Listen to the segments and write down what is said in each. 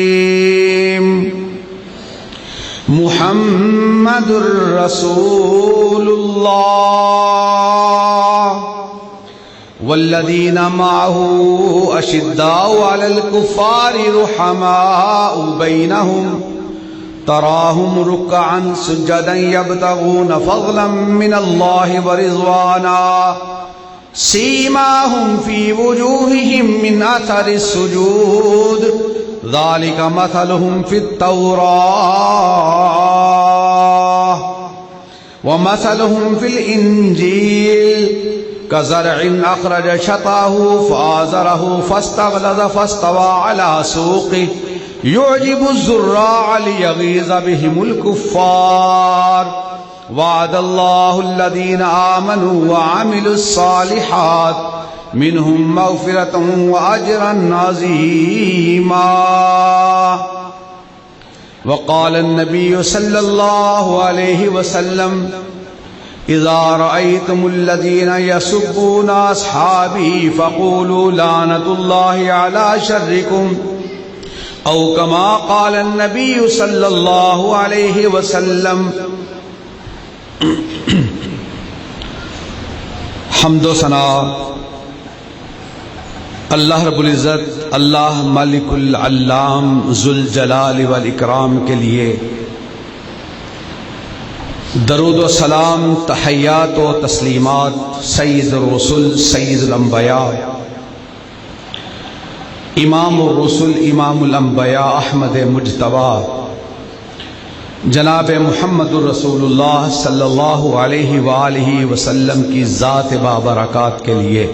الرجيم محمد رسول الله والذين معه أشداء على الكفار رحماء بينهم تراهم ركعا سجدا يبتغون فضلا من الله ورضوانا سيماهم في وجوههم من أثر السجود ذلك مثلهم في التوراة ومثلهم في الإنجيل كزرع أخرج شطأه فآزره فاستغلظ فاستوى على سوقه يعجب الزراع ليغيظ بهم الكفار وعد الله الذين آمنوا وعملوا الصالحات منهم مغفرة وأجرا عظيما. وقال النبي صلى الله عليه وسلم إذا رأيتم الذين يسبون أصحابي فقولوا لعنة الله على شركم أو كما قال النبي صلى الله عليه وسلم. حمد و ثنا اللہ رب العزت اللہ مالک العلام ذوالجلال والاکرام کے لیے درود و سلام تحیات و تسلیمات سید الرسل سید الانبیاء امام الرسل امام الانبیاء احمد مجتبی جناب محمد الرسول اللہ صلی اللہ علیہ وآلہ وسلم کی ذات بابرکات کے لیے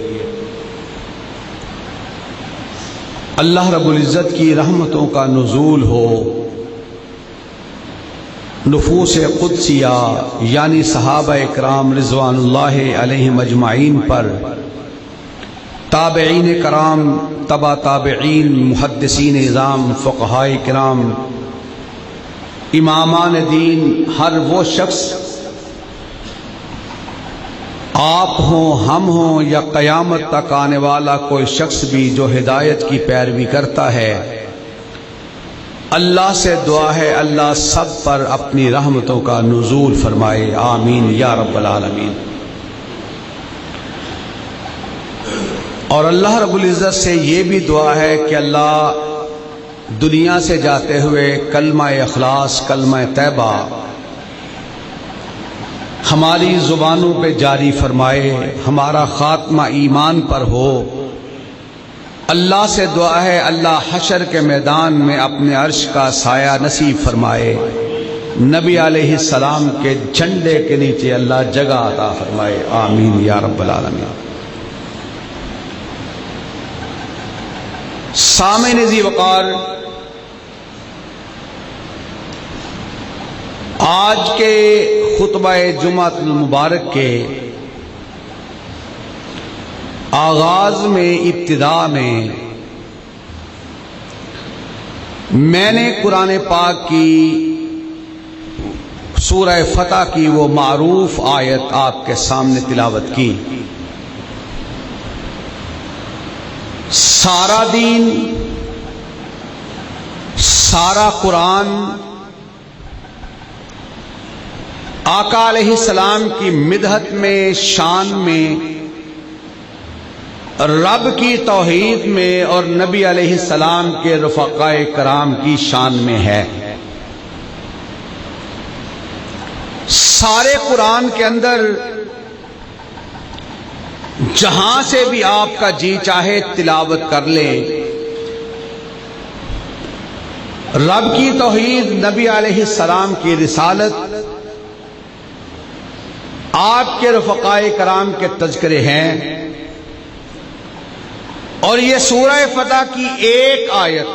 اللہ رب العزت کی رحمتوں کا نزول ہو نفوس قدسیہ یعنی صحابہ اکرام رضوان اللہ علیہم اجمعین پر، تابعین کرام، تبع تابعین، محدثین اعظام، فقہائے کرام، امامان دین، ہر وہ شخص آپ ہوں، ہم ہوں یا قیامت تک آنے والا کوئی شخص بھی جو ہدایت کی پیروی کرتا ہے، اللہ سے دعا ہے اللہ سب پر اپنی رحمتوں کا نزول فرمائے، آمین یا رب العالمین۔ اور اللہ رب العزت سے یہ بھی دعا ہے کہ اللہ دنیا سے جاتے ہوئے کلمہ اخلاص، کلمہ طیبہ ہماری زبانوں پہ جاری فرمائے، ہمارا خاتمہ ایمان پر ہو۔ اللہ سے دعا ہے اللہ حشر کے میدان میں اپنے عرش کا سایہ نصیب فرمائے، نبی علیہ السلام کے جھنڈے کے نیچے اللہ جگہ عطا فرمائے، آمین یا رب العالمین۔ سامعین ذی وقار، آج کے خطبہ جمعۃ المبارک کے آغاز میں، ابتدا میں نے قرآن پاک کی سورہ فتح کی وہ معروف آیت آپ کے سامنے تلاوت کی۔ سارا دین، سارا قرآن آقا علیہ السلام کی مدحت میں، شان میں، رب کی توحید میں اور نبی علیہ السلام کے رفقائے کرام کی شان میں ہے۔ سارے قرآن کے اندر جہاں سے بھی آپ کا جی چاہے تلاوت کر لیں، رب کی توحید، نبی علیہ السلام کی رسالت، آپ کے رفقائے کرام کے تذکرے ہیں۔ اور یہ سورہ فتح کی ایک آیت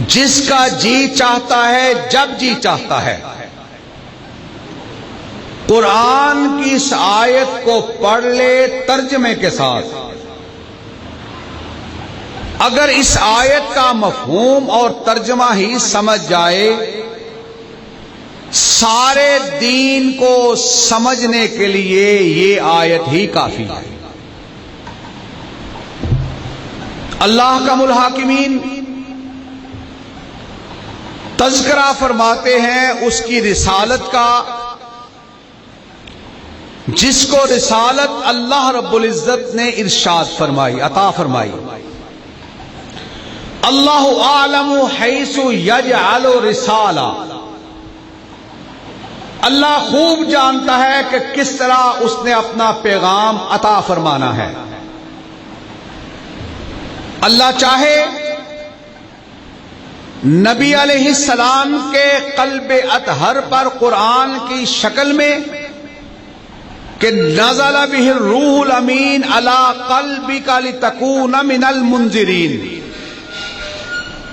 جس کا جی چاہتا ہے، جب جی چاہتا ہے، قرآن کی اس آیت کو پڑھ لے ترجمے کے ساتھ۔ اگر اس آیت کا مفہوم اور ترجمہ ہی سمجھ جائے، سارے دین کو سمجھنے کے لیے یہ آیت ہی کافی ہے۔ اللہ کا الحاکمین تذکرہ فرماتے ہیں اس کی رسالت کا، جس کو رسالت اللہ رب العزت نے ارشاد فرمائی، عطا فرمائی۔ اللہ اعلم حیث یجعل رسالہ، اللہ خوب جانتا ہے کہ کس طرح اس نے اپنا پیغام عطا فرمانا ہے۔ اللہ چاہے نبی علیہ السلام کے قلب اطہر پر قرآن کی شکل میں کہ نزل بہ الروح الامین علی قلبک لتکون من المنذرین،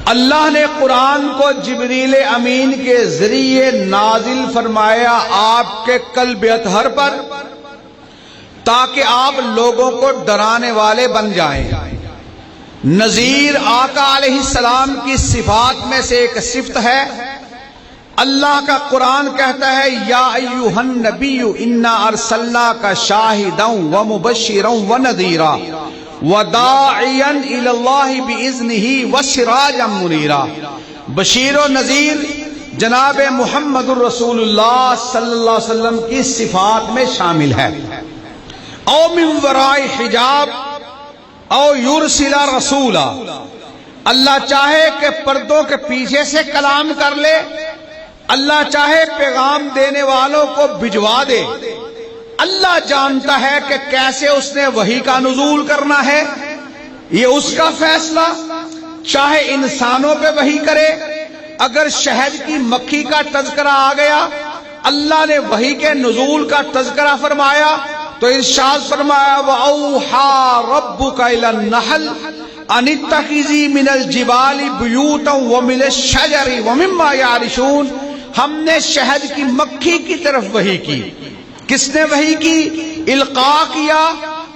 اللہ نے قرآن کو جبریل امین کے ذریعے نازل فرمایا آپ کے قلب اطہر پر، تاکہ آپ لوگوں کو ڈرانے والے بن جائیں۔ نذیر آقا علیہ السلام کی صفات میں سے ایک صفت ہے، اللہ کا قرآن کہتا ہے یا ایھا النبی انا ارسلناک شاہدا ومبشرا ونذیرا وداعیا الی اللہ باذنہ وسراجا منیرا۔ بشیر و نذیر جناب محمد الرسول اللہ صلی اللہ علیہ وسلم کی صفات میں شامل ہے۔ او من وراء حجاب او یرسل رسولا، اللہ چاہے کہ پردوں کے پیچھے سے کلام کر لے، اللہ چاہے پیغام دینے والوں کو بھجوا دے، اللہ جانتا ہے کہ کیسے اس نے وحی کا نزول کرنا ہے، یہ اس کا فیصلہ۔ چاہے انسانوں پہ وحی کرے، اگر شہد کی مکھی کا تذکرہ آ گیا، اللہ نے وحی کے نزول کا تذکرہ فرمایا تو ارشاد فرمایا وَأَوْحَى رَبُّكَ إِلَى النَّحْلِ أَنِ اتَّخِذِي مِنَ الْجِبَالِ بُيُوتًا وَمِنَ الشَّجَرِ وَمِمَّا يَعْرِشُونَ، ہم نے شہد کی مکھی کی طرف وحی کی۔ کس نے وحی کی؟ القاء کیا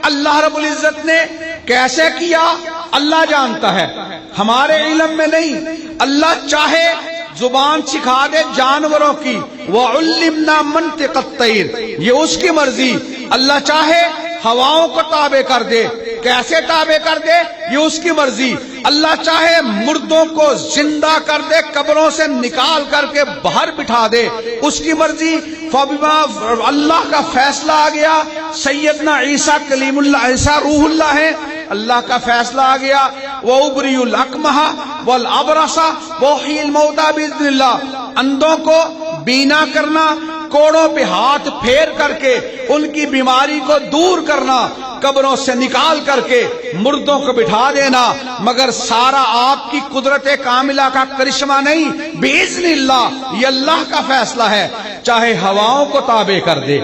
اللہ رب العزت نے۔ کیسے کیا اللہ جانتا ہے، ہمارے علم میں نہیں۔ اللہ چاہے زبان سکھا دے جانوروں کی، وَعُلِّمْنَا مَنْطِقَ الطَّيْرِ، یہ اس کی مرضی۔ اللہ چاہے ہواؤں کو تابع کر دے، کیسے تابع کر دے یہ اس کی مرضی۔ اللہ چاہے مردوں کو زندہ کر دے، قبروں سے نکال کر کے باہر بٹھا دے، اس کی مرضی۔ فبما اللہ کا فیصلہ آ گیا، سیدنا عیسیٰ کلیم اللہ، عیسیٰ روح اللہ ہے، اللہ کا فیصلہ آ گیا وَأُبْرِئُ الْأَكْمَحَ وَالْأَبْرَصَ وَأُحْيِي الْمَوْتَىٰ بِإِذْنِ اللَّهِ، اندھوں کو بینا کرنا، کوڑوں پہ ہاتھ پھیر کر کے ان کی بیماری کو دور کرنا، قبروں سے نکال کر کے مردوں کو بٹھا دینا، مگر سارا آپ کی قدرت کاملہ کا کرشمہ نہیں، بِإِذْنِ اللَّهِ، یہ اللہ کا فیصلہ ہے۔ چاہے ہواؤں کو تابع کر دے،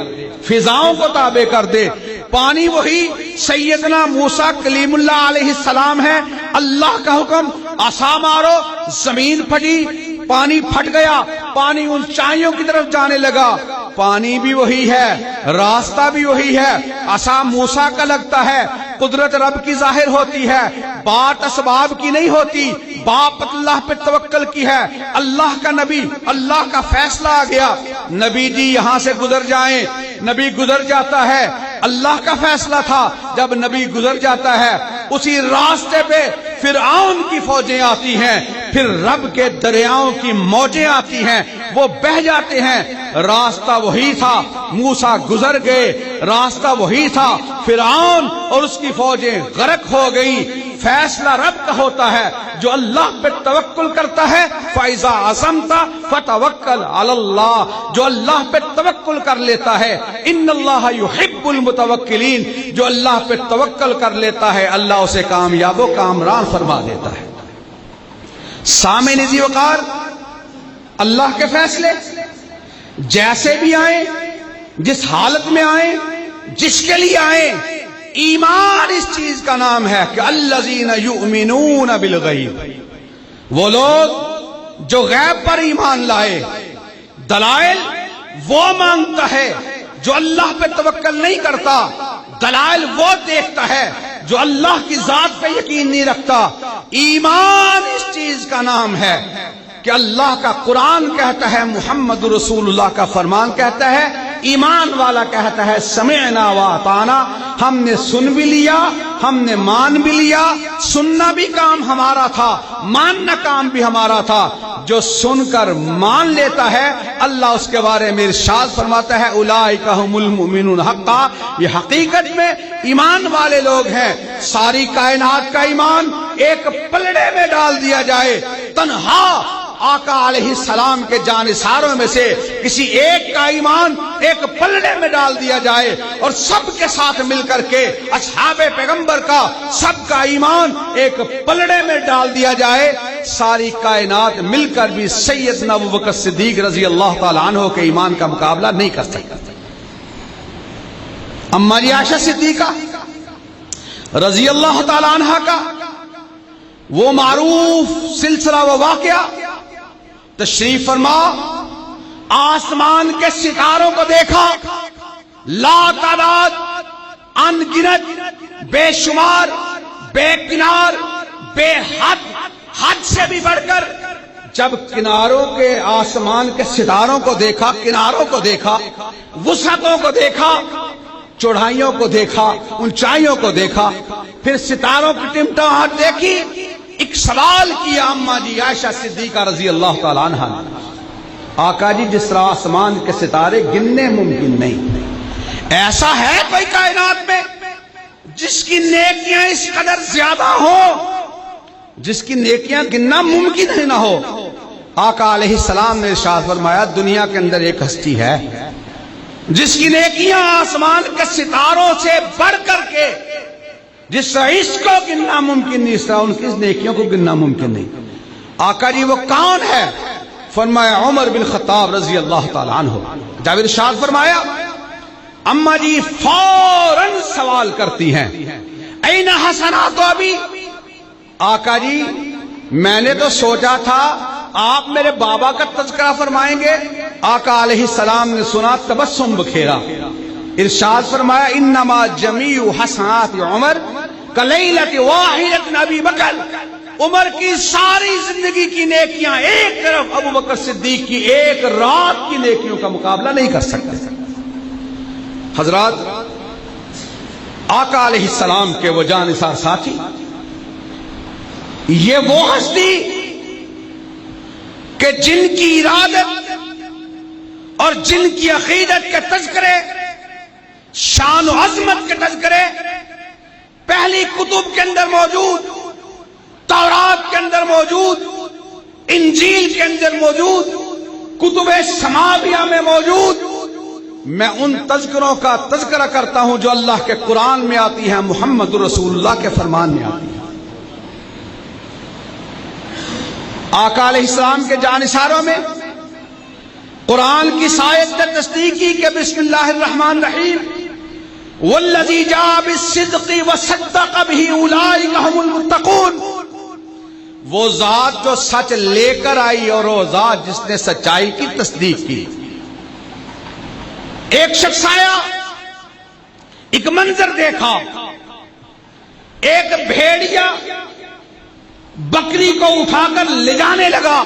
فضاؤں کو تابع کر دے، پانی وہی سیدنا موسیٰ کلیم اللہ علیہ السلام ہے، اللہ کا حکم عصا مارو، زمین پھٹی، پانی پھٹ گیا، پانی اونچائیوں کی طرف جانے لگا۔ پانی بھی وہی ہے، راستہ بھی وہی ہے، عصا موسیٰ کا لگتا ہے، قدرت رب کی ظاہر ہوتی ہے، بات اسباب کی نہیں ہوتی، باپ اللہ پہ توکل کی ہے۔ اللہ کا نبی، اللہ کا فیصلہ آ گیا، نبی جی یہاں سے گزر جائیں، نبی گزر جاتا ہے، اللہ کا فیصلہ تھا، جب نبی گزر جاتا ہے اسی راستے پہ فرعون کی فوجیں آتی ہیں، پھر رب کے دریاؤں کی موجیں آتی ہیں، وہ بہہ جاتے ہیں۔ راستہ وہی تھا، موسیٰ گزر گئے، راستہ وہی تھا، فرعون اور اس کی فوجیں غرق ہو گئی۔ فیصلہ رب کا ہوتا ہے، جو اللہ پہ توکل کرتا ہے فَإِذَا عَزَمْتَ فَتَوَكَّلْ عَلَى اللَّهِ، جو اللہ پہ توکل کر لیتا ہے، ان اللہ يحب المتوکلین، جو اللہ پہ توکل کر لیتا ہے اللہ اسے کامیاب و کامران فرما دیتا ہے۔ سامعین عزیز وقار، اللہ کے فیصلے جیسے بھی آئیں، جس حالت میں آئیں، جس کے لیے آئیں، ایمان اس چیز کا نام ہے کہ الذین یؤمنون بالغیب، وہ لوگ جو غیب پر ایمان لائے۔ دلائل وہ مانگتا ہے جو اللہ پہ توکل نہیں کرتا، دلائل وہ دیکھتا ہے جو اللہ کی ذات پہ یقین نہیں رکھتا۔ ایمان اس چیز کا نام ہے کہ اللہ کا قرآن کہتا ہے، محمد رسول اللہ کا فرمان کہتا ہے، ایمان والا کہتا ہے سمعنا واطعنا، ہم نے سن بھی لیا، ہم نے مان بھی لیا۔ سننا بھی کام ہمارا تھا، ماننا کام بھی ہمارا تھا۔ جو سن کر مان لیتا ہے، اللہ اس کے بارے میں ارشاد فرماتا ہے اولئک ھم المؤمنون حقا، یہ حقیقت میں ایمان والے لوگ ہیں۔ ساری کائنات کا ایمان ایک پلڑے میں ڈال دیا جائے، تنہا آقا علیہ السلام کے جانثاروں میں سے کسی ایک کا ایمان ایک پلڑے میں ڈال دیا جائے، اور سب کے ساتھ مل کر کے اصحاب پیغمبر کا سب کا ایمان ایک پلڑے میں ڈال دیا جائے، ساری کائنات مل کر بھی سیدنا ابوبکر صدیق رضی اللہ تعالی عنہ کے ایمان کا مقابلہ نہیں کر سکتا۔ اما جی عائشہ صدیقہ رضی اللہ تعالی عنہ کا وہ معروف سلسلہ و واقعہ، تشریف فرما، آسمان کے ستاروں کو دیکھا، لا تعداد، ان گنت، بے شمار، بے کنار، بے حد، حد سے بھی بڑھ کر جب کناروں کے آسمان کے ستاروں کو دیکھا، کناروں کو دیکھا، وسعتوں کو دیکھا، چوڑائیوں کو دیکھا، اونچائیوں کو دیکھا، پھر ستاروں کی ٹمٹماہٹ دیکھی، ایک سوال کیا اما جی عائشہ صدیقہ رضی اللہ تعالی عنہ نے، آقا جی جس طرح آسمان کے ستارے گننے ممکن نہیں، ایسا ہے کوئی کائنات میں جس کی نیکیاں اس قدر زیادہ ہو، جس کی نیکیاں گننا ممکن ہی نہ ہو؟ آقا علیہ السلام نے ارشاد فرمایا دنیا کے اندر ایک ہستی ہے جس کی نیکیاں آسمان کے ستاروں سے بڑھ کر کے، جس طرح اس کو گننا ممکن نہیں، اس طرح ان کی نیکیوں کو گننا ممکن نہیں۔ آقا جی وہ کون ہے؟ فرمایا عمر بن خطاب رضی اللہ تعالی عنہ۔ جب ارشاد فرمایا اما جی فوراً سوال کرتی ہیں این حسنات ابی، آقا جی میں نے تو سوچا تھا آپ میرے بابا کا تذکرہ فرمائیں گے۔ آقا علیہ السلام نے سنا، تبسم بکھیرا، ارشاد فرمایا انما جمیع حسنات عمر کلیلۃ واحدۃ ابی بکر، عمر کی ساری زندگی کی نیکیاں ایک طرف، ابو بکر صدیق کی ایک رات کی نیکیوں کا مقابلہ نہیں کر سکتے۔ حضرات، آقا علیہ السلام کے وہ جانثار ساتھی، یہ وہ ہستی کہ جن کی ارادت اور جن کی عقیدت کے تذکرے، شان و عظمت کے تذکرے پہلی کتب کے اندر موجود، تورات کے اندر موجود، انجیل کے اندر موجود، کتب سماویہ میں موجود۔ میں ان تذکروں کا تذکرہ کرتا ہوں جو اللہ کے قرآن میں آتی ہیں، محمد رسول اللہ کے فرمان میں آتی ہیں۔ آقا علیہ السلام کے جانثاروں میں قرآن کی آیت نے تصدیق کی کہ بسم اللہ الرحمن الرحیم والذی جاء بالصدق وصدق به اولئک هم المتقون، وہ ذات جو سچ لے کر آئی اور وہ ذات جس نے سچائی کی تصدیق کی۔ ایک شخص آیا، ایک منظر دیکھا، ایک بھیڑیا بکری کو اٹھا کر لے جانے لگا،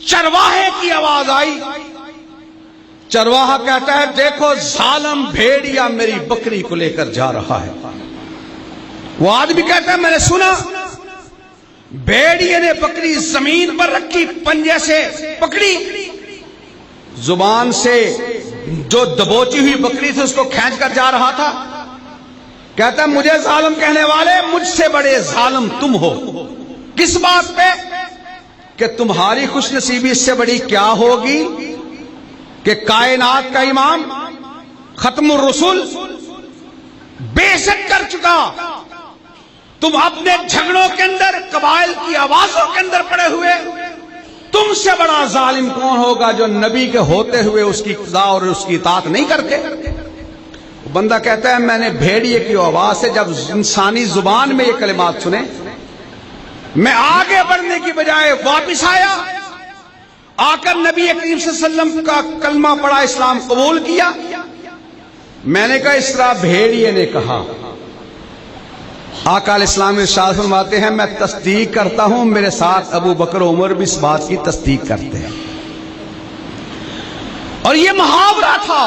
چرواہے کی آواز آئی، چرواہا کہتا ہے دیکھو ظالم بھیڑیا میری بکری کو لے کر جا رہا ہے۔ وہ آدمی کہتا ہے میں نے سنا، بھیڑیے نے بکری زمین پر رکھی، پنجے سے پکڑی، زبان سے جو دبوچی ہوئی بکری تھی اس کو کھینچ کر جا رہا تھا۔ کہتا ہے مجھے ظالم کہنے والے، مجھ سے بڑے ظالم تم ہو۔ کس بات پہ؟ کہ تمہاری خوش نصیبی اس سے بڑی کیا ہوگی کہ کائنات کا امام ختم الرسل بے شک کر چکا، تم اپنے جھگڑوں کے اندر، قبائل کی آوازوں کے اندر پڑے ہوئے، تم سے بڑا ظالم کون ہوگا جو نبی کے ہوتے ہوئے اس کی اقتداء اور اس کی اطاعت نہیں کرتے؟ بندہ کہتا ہے میں نے بھیڑیے کی آواز سے جب انسانی زبان میں یہ کلمات سنے، میں آگے بڑھنے کی بجائے واپس آیا، آ کر نبی کریم صلی اللہ علیہ وسلم کا کلمہ پڑھا، اسلام قبول کیا۔ میں نے کہا اس طرح بھیڑیے نے کہا۔ آقا علیہ السلام ارشاد فرماتے ہیں میں تصدیق کرتا ہوں، میرے ساتھ ابو بکر عمر بھی اس بات کی تصدیق کرتے ہیں۔ اور یہ محاورہ تھا.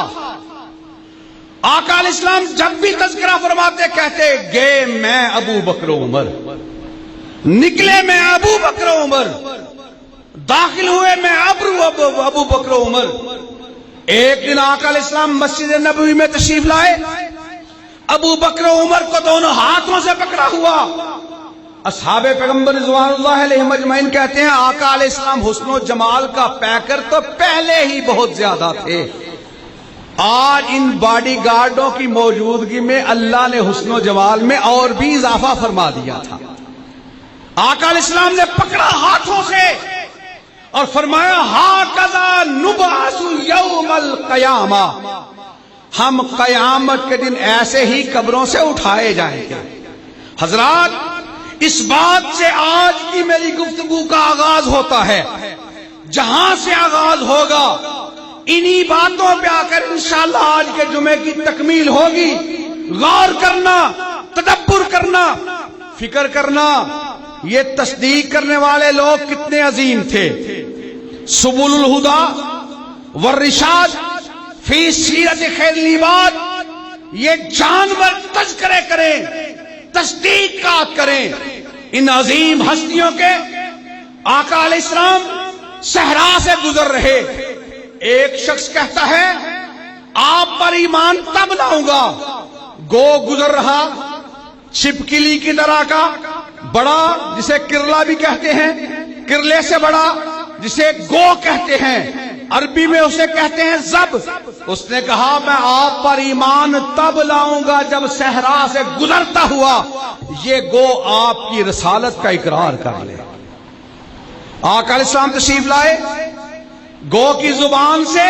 آقا علیہ السلام جب بھی تذکرہ فرماتے کہتے گئے میں ابو بکر و عمر، نکلے میں ابو بکر و عمر، داخل ہوئے میں ابو بکر و عمر. ایک دن آقا علیہ السلام مسجد نبوی میں تشریف لائے، ابو بکر و عمر کو دونوں ہاتھوں سے پکڑا ہوا. اصحاب پیغمبر رضوان اللہ علیہم اجمعین کہتے ہیں آقا علیہ السلام حسن و جمال کا پیکر تو پہلے ہی بہت زیادہ تھے، آج ان باڈی گارڈوں کی موجودگی میں اللہ نے حسن و جمال میں اور بھی اضافہ فرما دیا تھا. آقا علیہ السلام نے پکڑا ہاتھوں سے اور فرمایا ہاکذا نبعث یوم القیامہ، ہم قیامت کے دن ایسے ہی قبروں سے اٹھائے جائیں گے. حضرات، اس بات سے آج کی میری گفتگو کا آغاز ہوتا ہے. جہاں سے آغاز ہوگا انہی باتوں پہ آ کر انشاءاللہ آج کے جمعے کی تکمیل ہوگی. غور کرنا، تدبر کرنا، فکر کرنا، یہ تصدیق کرنے والے لوگ کتنے عظیم تھے. سبل الہدی والرشاد فی سیرت خیر العباد، یہ جانور تذکرے کریں، تصدیقات کریں ان عظیم ہستیوں کے. آقا علیہ السلام صحرا سے گزر رہے، ایک شخص کہتا ہے آپ پر ایمان تب لاؤں گا. گو گزر رہا، چھپکلی کی طرح کا بڑا، جسے کرلا بھی کہتے ہیں، کرلے سے بڑا جسے گو کہتے ہیں، عربی میں اسے کہتے ہیں زب. اس نے کہا میں آپ پر ایمان تب لاؤں گا جب صحرا سے گزرتا ہوا یہ گو آپ کی رسالت کا اقرار کر لے. آقا علیہ السلام تشریف لائے، گو کی زبان سے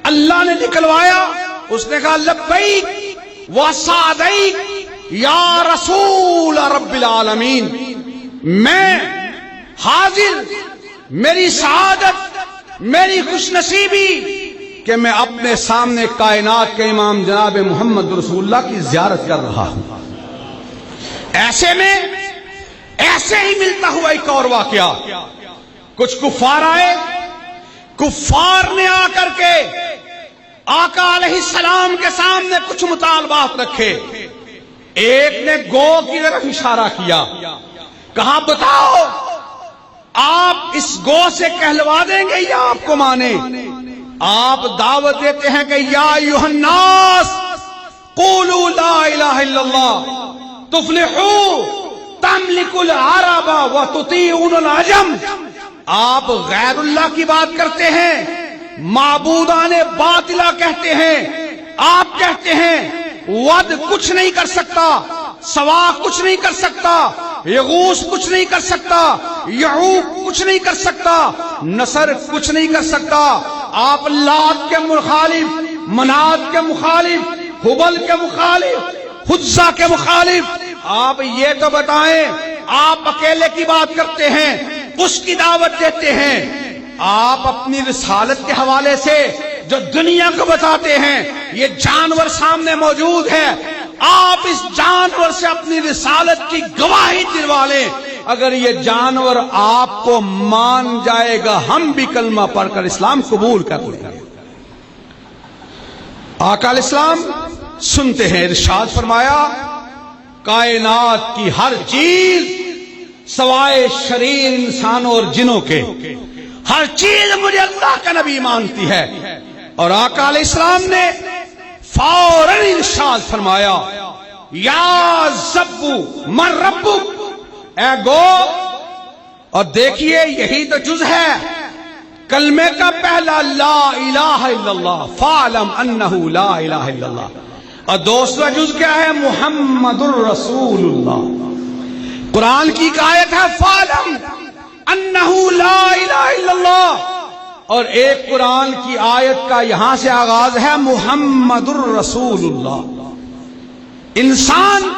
اللہ نے نکلوایا. اس نے کہا لبیک و سعدیک یا رسول رب العالمین، میں حاضر، میری سعادت، میری خوش نصیبی کہ میں اپنے سامنے کائنات کے امام جناب محمد رسول اللہ کی زیارت کر رہا ہوں. ایسے میں ایسے ہی ملتا ہوا ایک اور واقعہ. کچھ کفار آئے، کفار نے آ کر کے آقا علیہ السلام کے سامنے کچھ مطالبات رکھے. ایک نے گو کی طرف اشارہ کیا، کہا بتاؤ آپ اس گو سے کہلوا دیں گے یا آپ کو مانے؟ آپ دعوت دیتے ہیں کہ یا ایھا الناس قولوا لا الہ الا اللہ تفلحوا تملک العرب وتطیعون العجم. آپ غیر اللہ کی بات کرتے ہیں، معبودان باطلہ کہتے ہیں، آپ کہتے ہیں ود کچھ نہیں کر سکتا، سوا کچھ نہیں کر سکتا، یغوث کچھ نہیں کر سکتا، یعوق کچھ نہیں کر سکتا، نصر کچھ نہیں کر سکتا. آپ لات کے مخالف، منات کے مخالف، حبل کے مخالف، حجہ کے مخالف. آپ یہ تو بتائیں، آپ اکیلے کی بات کرتے ہیں، اس کی دعوت دیتے ہیں. آپ اپنی رسالت کے حوالے سے جو دنیا کو بتاتے ہیں، یہ جانور سامنے موجود ہے، آپ اس جانور سے اپنی رسالت کی گواہی دلوا لیں. اگر یہ جانور آپ کو مان جائے گا ہم بھی کلمہ پڑھ کر اسلام قبول کر لیں گے. آقا علیہ السلام سنتے ہیں، ارشاد فرمایا کائنات کی ہر چیز سوائے شریر انسانوں اور جنوں کے، ہر چیز مجھے اللہ کا نبی مانتی ہے. اور آقا علیہ السلام نے فوراً ارشاد فرمایا یا زبو من ربک، اے گو. اور دیکھیے یہی تو جز ہے کلمے کا پہلا لا الہ الا اللہ، فاعلم انہ لا الہ الا اللہ. اور دوسرا جز کیا ہے؟ محمد الرسول اللہ. قرآن کی ایک آیت ہے فاعلم انہ لا الہ الا اللہ، اور ایک قرآن کی آیت کا یہاں سے آغاز ہے محمد الرسول اللہ. انسان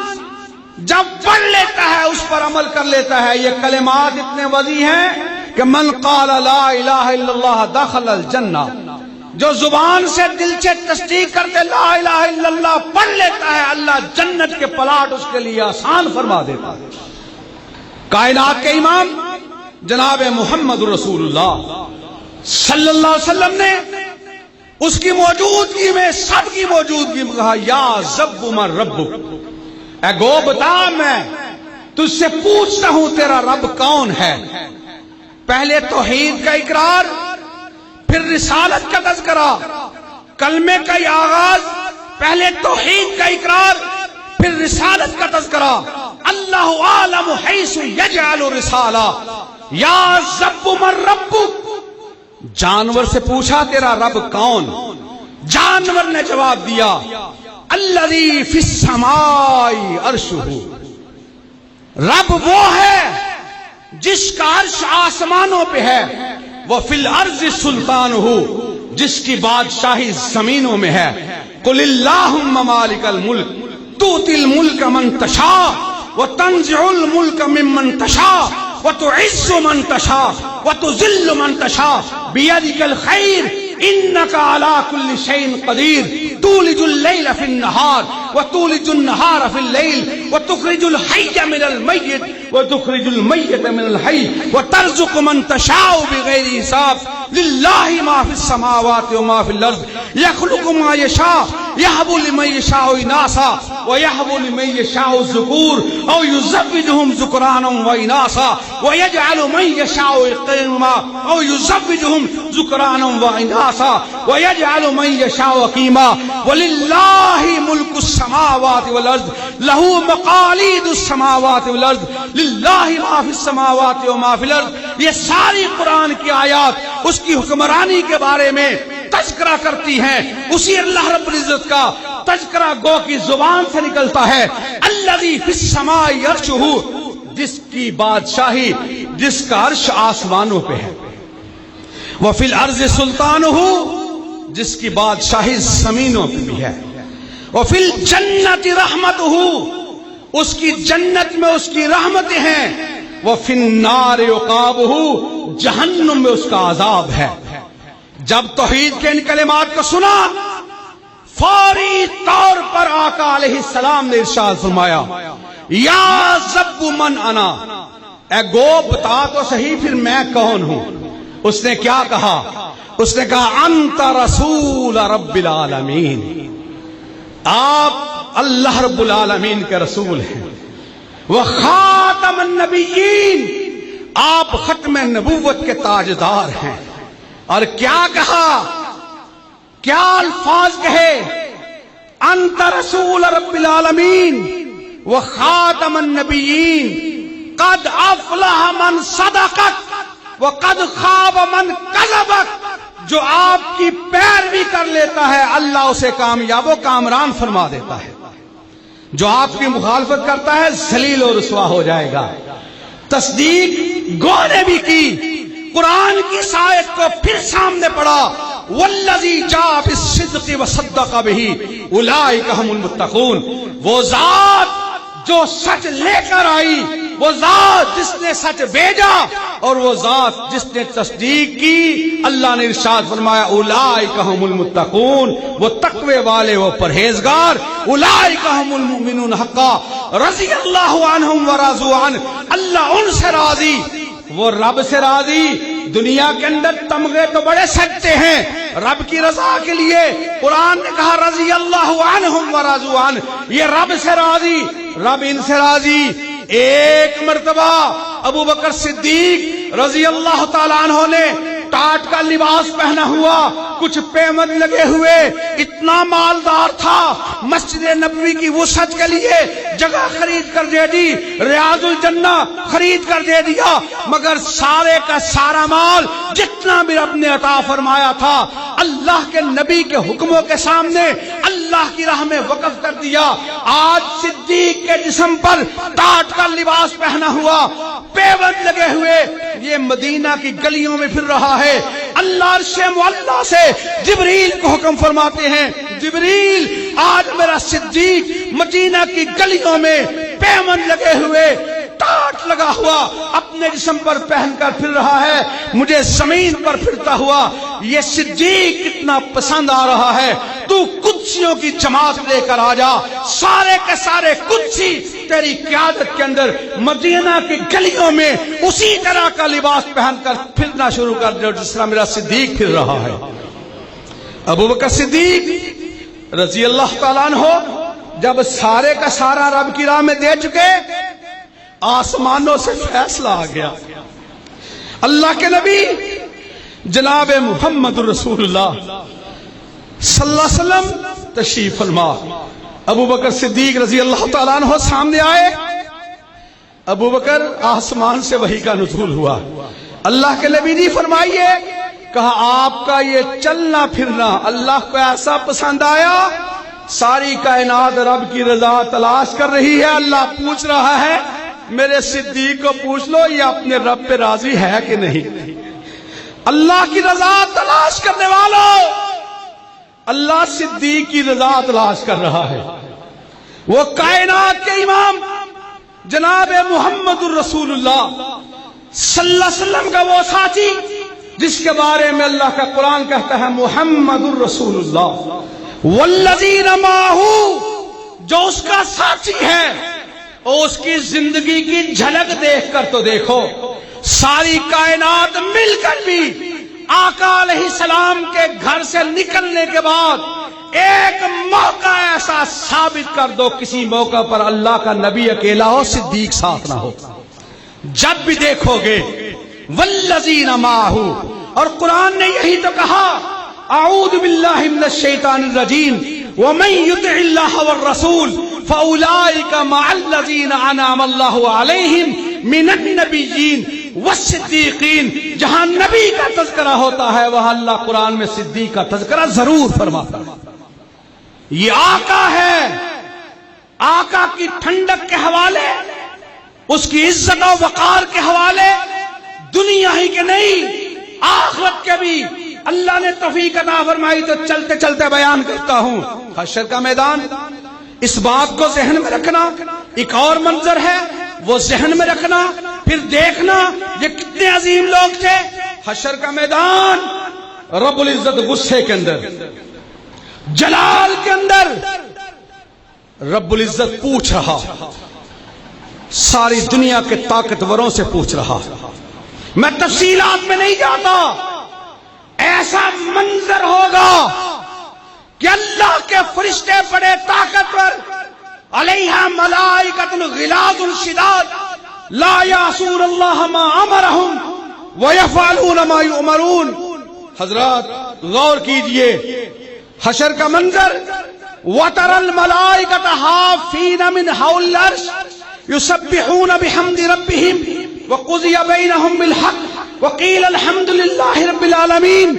جب پڑھ لیتا ہے اس پر عمل کر لیتا ہے. یہ کلمات اتنے وسیع ہیں کہ من قال لا الہ الا اللہ دخل الجنہ، جو زبان سے دل سے تصدیق کرتے لا الہ الا اللہ پڑھ لیتا ہے، اللہ جنت کے پلاٹ اس کے لیے آسان فرما دیتا ہے. کائنات کے امام جناب محمد رسول اللہ صلی اللہ علیہ وسلم نے اس کی موجودگی میں سب کی موجودگی میں کہا یا ضب من ربک، اے گو بتا میں تجھ سے پوچھتا ہوں تیرا رب کون ہے۔ پہلے توحید کا اقرار، پھر رسالت کا تذکرہ، کلمے کا آغاز، پہلے توحید کا اقرار پھر رسالت کا تذکرہ۔ اللہ عالم حیث یجعل رسالہ یا ضب من ربک۔ جانور سے پوچھا تیرا رب کون؟ جانور نے جواب دیا الذی فی السماء عرشہ، رب وہ ہے جس کا عرش آسمانوں پہ ہے، وہ فی الارض سلطانہ، جس کی بادشاہی زمینوں میں ہے۔ قل اللہم مالک الملک تؤتی الملک من تشاء وتنزع الملک ممن تشاء وتعز من تشاء وتذل من تشاء بیدک الخیر انک علی کل شیء قدیر تولج اللیل فی النہار وتولج النہار فی اللیل وتخرج الحی من المیت وتخرج المیت من الحی وترزق من تشاء بغیر حساب للہ ما فی السماوات وما فی الارض یخلق ما یشاء یہب لمن یشاء اناثا ویہب لمن یشاء الذکور او یزوجہم ذکرانا واناثا ویجعل من یشاء عقیما او یزوجہم ذکرانا واناثا ویجعل من یشاء عقیما وللہ ملک السماوات والارض لہ مقالید السماوات والارض للہ ما فی السماوات وما فی الارض۔ یہ ساری قرآن کی آیات اس کی حکمرانی کے بارے میں تذکرہ کرتی ہیں۔ اسی اللہ رب العزت کا تذکرہ گو کی زبان سے نکلتا ہے الذی فی السماء عرشہ، جس کی بادشاہی، جس کا عرش آسمانوں پہ ہے، وہ فی الارض سلطانہ، جس کی بادشاہی زمینوں پہ بھی ہے، وہ فی الجنت رحمتہ، اس کی جنت میں اس کی رحمتیں ہیں، وہ فی النار عقابہ، جہنم میں اس کا عذاب ہے۔ جب توحید کے ان کلمات کو سنا فوری طور پر آقا علیہ السلام نے ارشاد فرمایا یا ضب من انا، اے گو بتا تو صحیح پھر میں کون ہوں۔ اس نے کیا کہا؟ اس نے کہا انت رسول رب العالمین، آپ اللہ رب العالمین کے رسول ہیں، وہ خاتم النبیین، آپ ختم نبوت کے تاجدار ہیں۔ اور کیا کہا، کیا الفاظ کہے؟ انت رسول رب العالمین وخاتم النبیین قد افلح من صدقک وقد خاب من کذبک۔ جو آپ کی پیروی کر لیتا ہے اللہ اسے کامیاب و کامران فرما دیتا ہے، جو آپ کی مخالفت کرتا ہے ذلیل و رسوا ہو جائے گا۔ تصدیق گو نے بھی کی، قرآن کی اس آیت کو پھر سامنے پڑا والذی جاء بالصدق وصدق بہ اولئک هم المتقون، وہ ذات جو سچ لے کر آئی، وہ ذات جس نے سچ بھیجا، اور وہ ذات جس نے تصدیق کی۔ اللہ نے ارشاد فرمایا اولئک هم المتقون، وہ تقوی والے، وہ پرہیزگار، اولئک هم المؤمنون حقا رضی اللہ عنہم ورضوا عنہ، اللہ ان سے راضی، وہ رب سے راضی۔ دنیا کے اندر تمغے تو بڑے سجتے ہیں رب کی رضا کے لیے، قرآن نے کہا رضی اللہ عنہم ورضوا عنہ، یہ رب سے راضی، رب ان سے راضی۔ ایک مرتبہ ابو بکر صدیق رضی اللہ تعالیٰ عنہ نے ٹاٹ کا لباس پہنا ہوا، کچھ پیمد لگے ہوئے، اتنا مالدار تھا، مسجد نبوی کی وسعت کے لیے جگہ خرید کر دے دی، ریاض الجنہ خرید کر دے دیا، مگر سارے کا سارا مال جتنا بھی رب نے عطا فرمایا تھا اللہ کے نبی کے حکموں کے سامنے اللہ کی راہ میں وقف کر دیا۔ آج صدیق کے جسم پر ٹاٹ کا لباس پہنا ہوا، پیوند لگے ہوئے، یہ مدینہ کی گلیوں میں پھر رہا ہے۔ اللہ عرش معلی سے جبریل کو حکم فرماتے ہیں جبریل آج میرا صدیق مدینہ کی گلیوں میں پیوند لگے ہوئے، ٹاٹ لگا ہوا اپنے جسم پر پہن کر پھر رہا ہے، مجھے زمین پر پھرتا ہوا یہ صدیق کتنا پسند آ رہا ہے، تو قدسیوں کی جماعت لے کر آ جا، سارے کے سارے قدسی تیری قیادت کے اندر مدینہ کی گلیوں میں اسی طرح کا لباس پہن کر پھرنا شروع کر دو جس طرح میرا صدیق پھر رہا ہے۔ ابو بکر صدیق رضی اللہ تعالیٰ عنہ جب سارے کا سارا رب کی راہ میں دے چکے، آسمانوں سے فیصلہ آ گیا، اللہ کے نبی جناب محمد رسول اللہ صلی اللہ علیہ وسلم تشریف فرما۔ ابو بکر صدیق رضی اللہ تعالیٰ عنہ سامنے آئے۔ ابو بکر آسمان سے وحی کا نزول ہوا، اللہ کے نبی جی فرمائیے، کہا آپ کا یہ چلنا پھرنا اللہ کو ایسا پسند آیا، ساری کائنات رب کی رضا تلاش کر رہی ہے، اللہ پوچھ رہا ہے میرے صدیق کو پوچھ لو یہ اپنے رب پہ راضی ہے کہ نہیں۔ اللہ کی رضا تلاش کرنے والوں، اللہ صدیق کی رضا تلاش کر رہا ہے۔ وہ کائنات کے امام جناب محمد الرسول اللہ صلی اللہ علیہ وسلم کا وہ ساتھی جس کے بارے میں اللہ کا قرآن کہتا ہے محمد الرسول اللہ والذین معہ، جو اس کا ساتھی ہے اور اس کی زندگی کی جھلک دیکھ کر تو دیکھو، ساری کائنات مل کر بھی آقا علیہ السلام کے گھر سے نکلنے کے بعد ایک موقع ایسا ثابت کر دو کسی موقع پر اللہ کا نبی اکیلا ہو، صدیق ساتھ نہ ہو، جب بھی دیکھو گے والذین معہ۔ اور قرآن نے یہی تو کہا اعوذ باللہ من الشیطان الرجیم ومن یطع اللہ والرسول فاولئک مع الذین انعم اللہ علیہم من النبیین والصدیقین۔ جہاں نبی کا تذکرہ ہوتا ہے وہاں اللہ قرآن میں صدیق کا تذکرہ ضرور فرماتا ہے۔ یہ آقا ہے، آقا کی ٹھنڈک کے حوالے، اس کی عزت و وقار کے حوالے دنیا ہی کے نہیں آخرت کے بھی اللہ نے توفیق عطا فرمائی تو چلتے چلتے بیان کرتا ہوں۔ حشر کا میدان، اس بات کو ذہن میں رکھنا، ایک اور منظر ہے وہ ذہن میں رکھنا، پھر دیکھنا یہ کتنے عظیم لوگ تھے۔ حشر کا میدان، رب العزت غصے کے اندر، جلال کے اندر، رب العزت پوچھ رہا، ساری دنیا کے طاقتوروں سے پوچھ رہا۔ میں تفصیلات میں نہیں جاتا، ایسا منظر ہوگا کہ اللہ کے فرشتے بڑے طاقتور، علیہا ملائکۃ غلاظ شداد لا یعصون اللہ ما امرہم ویفعلون ما یؤمرون۔ حضرات غور کیجئے، حشر کا منظر، وَتَرَى الْمَلَائِكَةَ حَافِّينَ مِنْ حَوْلِ الْعَرْشِ يُسَبِّحُونَ بِحَمْدِ رَبِّهِمْ وَقُضِيَ بَيْنَهُمْ بِالْحَقِّ وَقِيلَ الْحَمْدُ لِلَّهِ رَبِّ الْعَالَمِينَ۔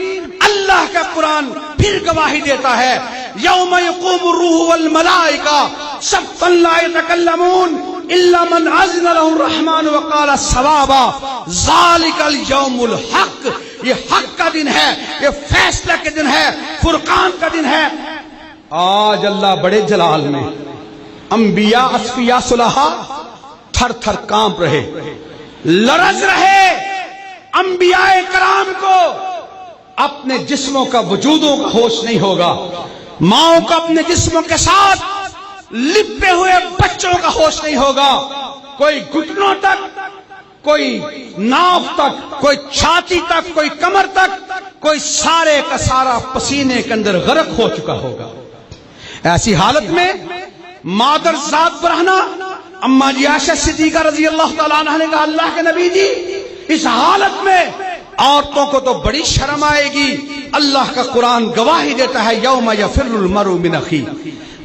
اللہ کا قرآن پھر گواہی دیتا ہے، یوم یقوم الروح والملائکہ صفا لا یتکلمون الا من اذن له الرحمن وقال صوابا ذلک الیوم الحق۔ یہ حق کا دن ہے، یہ فیصلہ کے دن ہے، فرقان کا دن ہے۔ آج اللہ بڑے جلال میں انبیاء اصفیاء صلحاء تھر تھر کانپ رہے، لرز رہے۔ انبیاء کرام کو اپنے جسموں کا وجودوں کا ہوش نہیں ہوگا، ماؤں کو اپنے جسموں کے ساتھ لپے ہوئے بچوں کا ہوش نہیں ہوگا، کوئی گھٹنوں تک، کوئی ناف تک، کوئی چھاتی تک، کوئی کمر تک، کوئی سارے کا سارا پسینے کے اندر غرق ہو چکا ہوگا۔ ایسی حالت میں مادر ذات برہنہ اما جی عائشہ صدیقہ رضی اللہ تعالیٰ عنہ نے کہا اللہ کے نبی جی اس حالت میں عورتوں کو تو بڑی شرم آئے گی۔ اللہ کا قرآن گواہی دیتا ہے یوم یفر المرء من اخیہ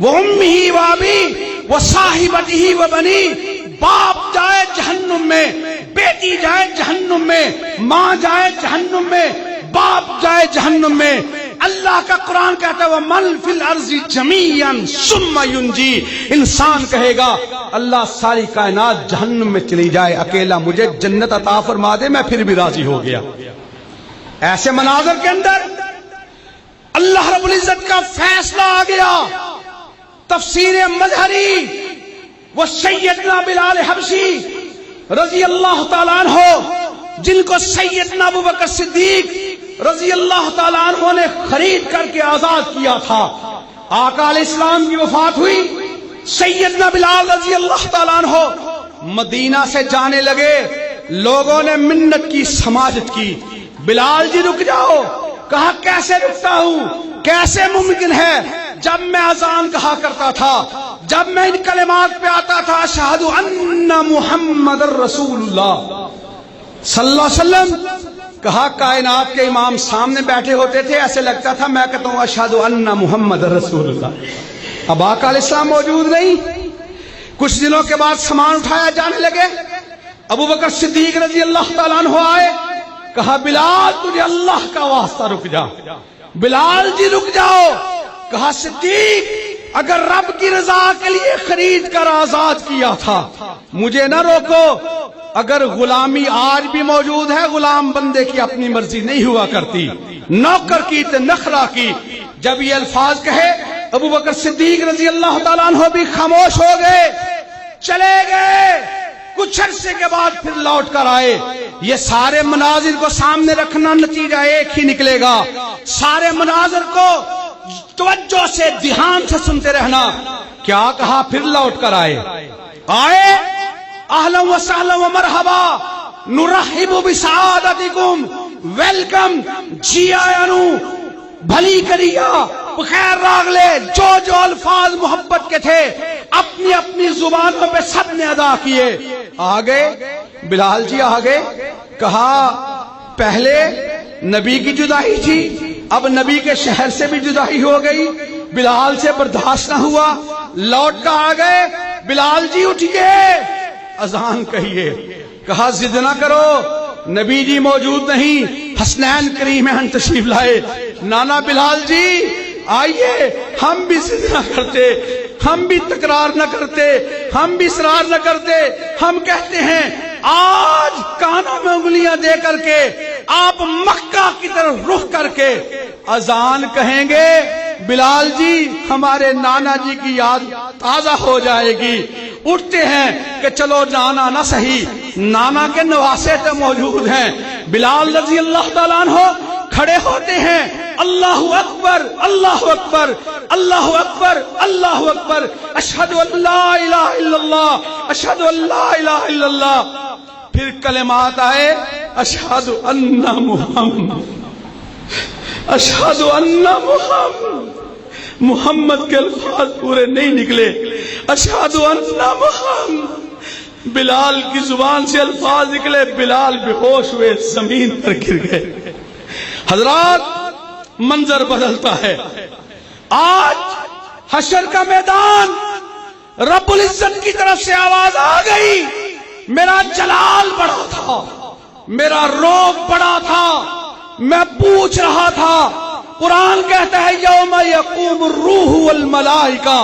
وامہ وابیہ وصاحبتہ وبنیہ۔ باپ جائے جہنم میں، بیٹی جائے جہنم میں، ماں جائے جہنم میں، باپ جائے جہنم میں۔ اللہ کا قرآن کہتا ہے وَمَنْ فِي الْأَرْضِ جَمِيعًا ثُمَّ يُنْجِي۔ انسان کہے گا اللہ ساری کائنات جہنم میں چلی جائے، اکیلا مجھے جنت عطا فرما دے، میں پھر بھی راضی ہو گیا۔ ایسے مناظر کے اندر اللہ رب العزت کا فیصلہ آ گیا۔ تفسیر مظہری وہ سیدنا بلال حبشی رضی اللہ تعالیٰ عنہ، جن کو سیدنا ابوبکر صدیق رضی اللہ تعالیٰ عنہ نے خرید کر کے آزاد کیا تھا۔ آقا علیہ السلام کی وفات ہوئی، سیدنا بلال رضی اللہ تعالیٰ عنہ مدینہ سے جانے لگے، لوگوں نے منت کی، سماجت کی، بلال جی رک جاؤ۔ کہا کیسے رکتا ہوں؟ کیسے ممکن ہے جب میں اذان کہا کرتا تھا، جب میں ان کلمات پہ آتا تھا اشہد ان محمد رسول اللہ صلی اللہ علیہ وسلم، کہا کائنات کے امام سامنے بیٹھے ہوتے تھے، ایسے لگتا تھا میں کہتا ہوں اشہد ان محمد رسول اللہ۔ اب آقا علیہ السلام موجود نہیں، کچھ دنوں کے بعد سامان اٹھایا جانے لگے، ابو بکر صدیق رضی اللہ تعالیٰ عنہ آئے، کہا بلال تجھے اللہ کا واسطہ رک جا، بلال جی رک جاؤ۔ کہا صدیق اگر رب کی رضا کے لیے خرید کر آزاد کیا تھا مجھے نہ روکو، اگر غلامی آج بھی موجود ہے، غلام بندے کی اپنی مرضی نہیں ہوا کرتی، نوکر کی تے نخرا کی۔ جب یہ الفاظ کہے ابو بکر صدیق رضی اللہ تعالیٰ عنہ بھی خاموش ہو گئے، چلے گئے۔ کچھ عرصے کے بعد پھر لوٹ کر آئے۔ یہ سارے مناظر کو سامنے رکھنا، نتیجہ ایک ہی نکلے گا، سارے مناظر کو توجہ سے دھیان سے سنتے رہنا۔ کیا کہا؟ پھر لوٹ کر آئے اہلا و سہلا و مرحبا نرحب بسعادتکم، ویلکم، جی آیا نو، بھلی کریا، بخیر راغلے، جو جو الفاظ محبت کے تھے اپنی اپنی زبانوں پہ سب نے ادا کیے۔ آگے بلال جی آگے، کہا پہلے نبی کی جدائی تھی، اب نبی کے شہر سے بھی جدائی ہو گئی، بلال سے برداشت نہ ہوا، لوٹ کر آ گئے۔ بلال جی اٹھیے، اذان کہیے۔ کہا ضد نہ کرو، نبی جی موجود نہیں، حسنین کریمین تشریف لائے۔ نانا بلال جی آئیے، ہم بھی ضد نہ کرتے، ہم بھی تکرار نہ کرتے، ہم بھی اصرار نہ کرتے، ہم کہتے ہیں آج کانوں میں انگلیاں دے کر کے آپ مکہ کی طرف رخ کر کے اذان کہیں گے، بلال جی ہمارے نانا جی کی یاد تازہ ہو جائے گی۔ اٹھتے ہیں کہ چلو نانا نہ صحیح، نانا کے نواسے تو موجود ہیں۔ بلال رضی اللہ تعالیٰ عنہ کھڑے ہوتے ہیں، اللہ اکبر اللہ اکبر اللہ اکبر اللہ اکبر، اشہد ان لا الہ الا اللہ اشہد ان لا الہ الا اللہ۔ پھر کلمات آئے اشہد ان محمد، اشہد ان محمد، محمد کے الفاظ پورے نہیں نکلے، اشہد ان محمد، بلال کی زبان سے الفاظ نکلے، بلال بے ہوش ہوئے زمین پر گر گئے۔ حضرات منظر بدلتا ہے، آج حشر کا میدان، رب العزت کی طرف سے آواز آ گئی، میرا جلال بڑا تھا، میرا روب بڑا تھا، میں پوچھ رہا تھا۔ قرآن کہتا ہے یوم یقوم الروح والملائکہ،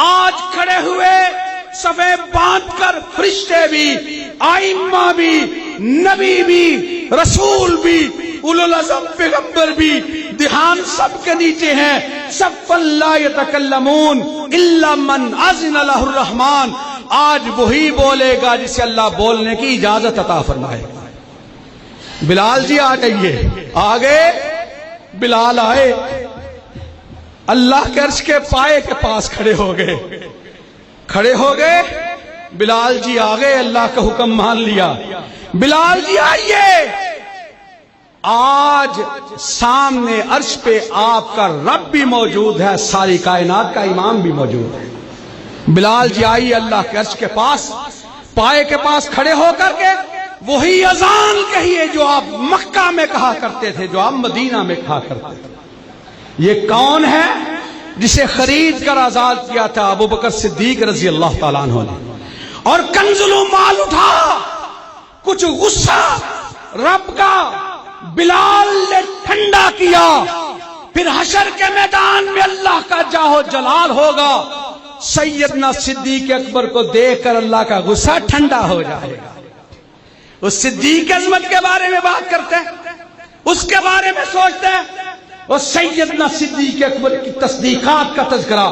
آج کھڑے ہوئے صفے باندھ کر فرشتے بھی، ائمہ بھی، نبی بھی، رسول بھی، اولو العزم پیغمبر بھی، دھیان سب کے نیچے ہیں، صفا لا یتکلمون الا من اذن لہ الرحمن۔ آج وہی بولے گا جسے اللہ بولنے کی اجازت عطا فرمائے۔ بلال جی آ جائیے، آگے بلال آئے، اللہ کے عرش کے پائے کے پاس کھڑے ہو گئے، کھڑے ہو گئے، بلال جی آ گئے، اللہ کا حکم مان لیا۔ بلال جی آئیے، آج سامنے عرش پہ آپ کا رب بھی موجود ہے، ساری کائنات کا امام بھی موجود ہے۔ بلال جی آئیے اللہ کے عرش کے پاس، پائے کے پاس کھڑے ہو کر کے وہی اذان کہیے جو آپ مکہ میں کہا کرتے تھے، جو آپ مدینہ میں کہا کرتے تھے۔ یہ کون ہے جسے خرید کر آزاد کیا تھا؟ ابو بکر صدیق رضی اللہ تعالیٰ عنہ نے، اور کنز مال اٹھا، کچھ غصہ رب کا بلال نے ٹھنڈا کیا، پھر حشر کے میدان میں اللہ کا جاہو جلال ہوگا، سیدنا صدیق اکبر کو دیکھ کر اللہ کا غصہ ٹھنڈا ہو جائے گا۔ اس صدیق عظمت کے بارے میں بات کرتے ہیں، اس کے بارے میں سوچتے ہیں، وہ سیدنا صدیق اکبر کی تصدیقات کا تذکرہ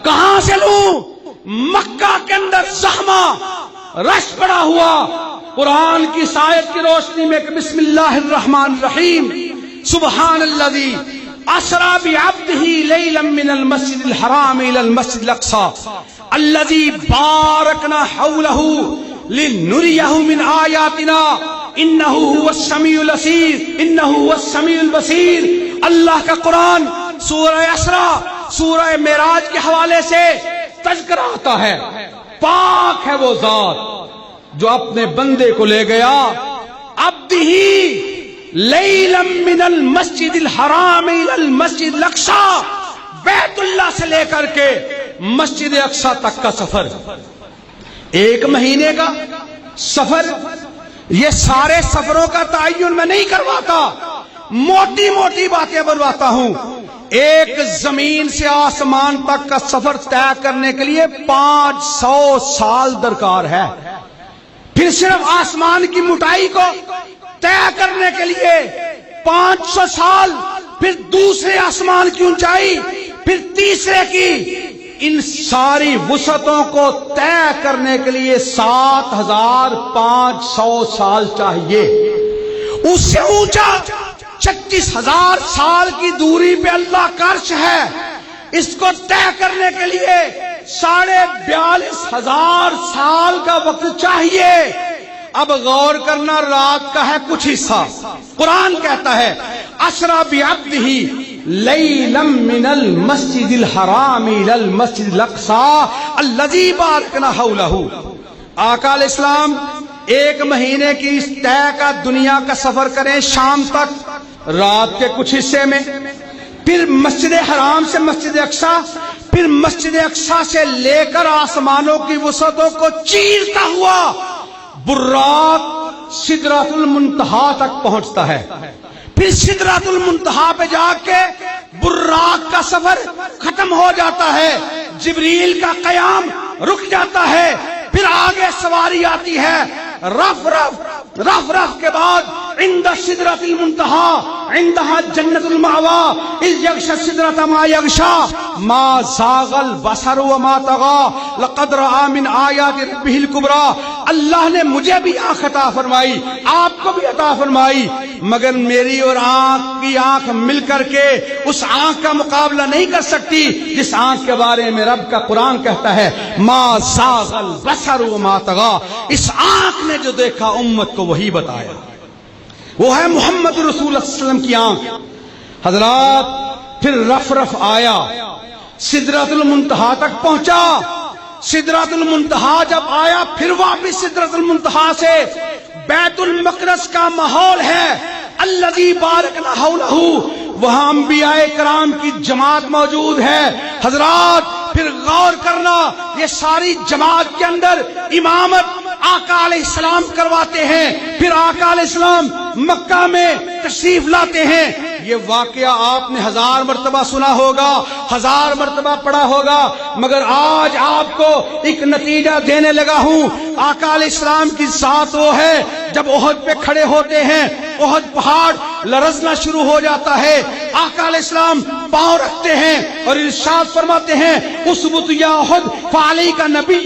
کہاں سے لوں؟ مکہ کے اندر زحمہ رش پڑا ہوا، قرآن کی آیت کی روشنی میں کہ بسم اللہ الرحمن الرحیم، سبحان الذی اسری بعبدہ لیلا من المسجد الحرام الى المسجد الاقصى الذی بارکنا حولہ لنریہ من آیاتنا انہ هو السمیع البصیر، انہ هو السمیع البصیر۔ اللہ کا قرآن سورہ اسرا، سورہ معراج کے حوالے سے تذکرہ آتا ہے۔ پاک ہے وہ ذات جو اپنے بندے کو لے گیا عبدہ لیلا من المسجد الحرام الى المسجد الاقصی، بیت اللہ سے لے کر کے مسجد اقصی تک کا سفر، 1 مہینے کا سفر۔ یہ سارے سفروں کا تعین میں نہیں کرواتا، موٹی موٹی باتیں بنواتا ہوں۔ ایک زمین سے آسمان تک کا سفر طے کرنے کے لیے 500 سال درکار ہے۔ پھر صرف آسمان کی موٹائی کو طے کرنے کے لیے 500 سال، پھر دوسرے آسمان کی اونچائی، پھر تیسرے کی، ان ساری وسعتوں کو طے کرنے کے لیے 7500 سال چاہیے۔ اس سے اونچا 36000 سال کی دوری پہ اللہ کا عرش ہے، اس کو طے کرنے کے لیے 42500 سال کا وقت چاہیے۔ اب غور کرنا، رات کا ہے کچھ حصہ، قرآن کہتا ہے اسرا بعبدہ لیلا من المسجد الحرام الى المسجد الاقصی الذی بارکنا حولہ۔ آقا علیہ السلام 1 مہینے کی اس طے کا دنیا کا سفر کریں شام تک، رات کے کچھ حصے میں، پھر مسجد حرام سے مسجد اقصی، پھر مسجد اقصی سے لے کر آسمانوں کی وسعتوں کو چیرتا ہوا براق سدرۃ المنتہا تک پہنچتا ہے۔ پھر سدرۃ المنتہا پہ جا کے براق کا سفر ختم ہو جاتا ہے، جبریل کا قیام رک جاتا ہے، پھر آگے سواری آتی ہے، رف کے بعد عند سدرۃ المنتہا عندها جنت المأوى اذ یغشی السدرۃ ما یغشی ما زاغ البصر وما طغى لقد رأى من آیات ربہ الکبریٰ۔ اللہ نے مجھے بھی آنکھ عطا فرمائی، آپ کو بھی عطا فرمائی، مگر میری اور آنکھ کی آنکھ مل کر کے اس آنکھ کا مقابلہ نہیں کر سکتی جس آنکھ کے بارے میں رب کا قرآن کہتا ہے ما زاغ البصر وما طغى۔ اس آنکھ نے جو دیکھا امت کو وہی بتایا، وہ ہے محمد رسول اللہ صلی اللہ علیہ وسلم کی آنکھ۔ حضرات پھر رف آیا، سدرۃ المنتہا تک پہنچا، سدرۃ المنتہا جب آیا پھر واپس سدرۃ المنتہا سے بیت المقدس کا ماحول ہے الذی بارکنا حولہ، وہاں انبیاء کرام کی جماعت موجود ہے۔ حضرات پھر غور کرنا، یہ ساری جماعت کے اندر امامت آقا علیہ السلام کرواتے ہیں، پھر آقا علیہ السلام مکہ میں تشریف لاتے ہیں۔ یہ واقعہ آپ نے 1000 مرتبہ سنا ہوگا، 1000 مرتبہ پڑھا ہوگا، مگر آج آپ کو ایک نتیجہ دینے لگا ہوں۔ آقا علیہ السلام کی ذات وہ ہے جب احد پہ کھڑے ہوتے ہیں احد پہاڑ لرزنا شروع ہو جاتا ہے، آقا علیہ السلام پاؤں رکھتے ہیں اور ارشاد فرماتے ہیں اثبت یا احد فعلیک نبی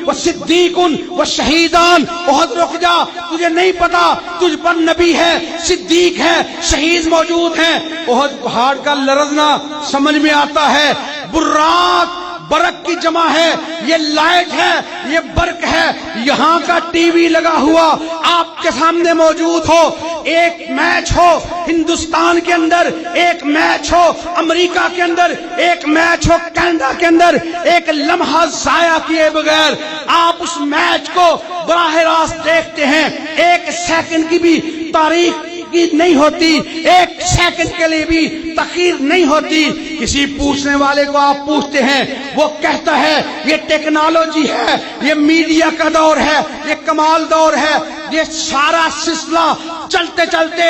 و صدیق و شہیدان۔ احد رک جا، تجھے نہیں پتا تجھ پر نبی ہے، صدیق ہے، شہید موجود ہیں۔ احد پہاڑ کا لرزنا سمجھ میں آتا ہے۔ براق برق کی جمع ہے، یہ لائٹ ہے، یہ برق ہے۔ یہاں کا ٹی وی لگا ہوا آپ کے سامنے موجود ہو، ایک میچ ہو ہندوستان کے اندر، ایک میچ ہو امریکہ کے اندر، ایک میچ ہو کینیڈا کے اندر، ایک لمحہ ضائع کیے بغیر آپ اس میچ کو براہ راست دیکھتے ہیں، 1 سیکنڈ کی بھی تاریخ نہیں ہوتی، 1 سیکنڈ کے لیے بھی تاخیر نہیں ہوتی۔ کسی پوچھنے والے کو آپ پوچھتے ہیں، وہ کہتا ہے یہ ٹیکنالوجی ہے، یہ میڈیا کا دور ہے، یہ کمال دور ہے۔ یہ سارا سلسلہ چلتے چلتے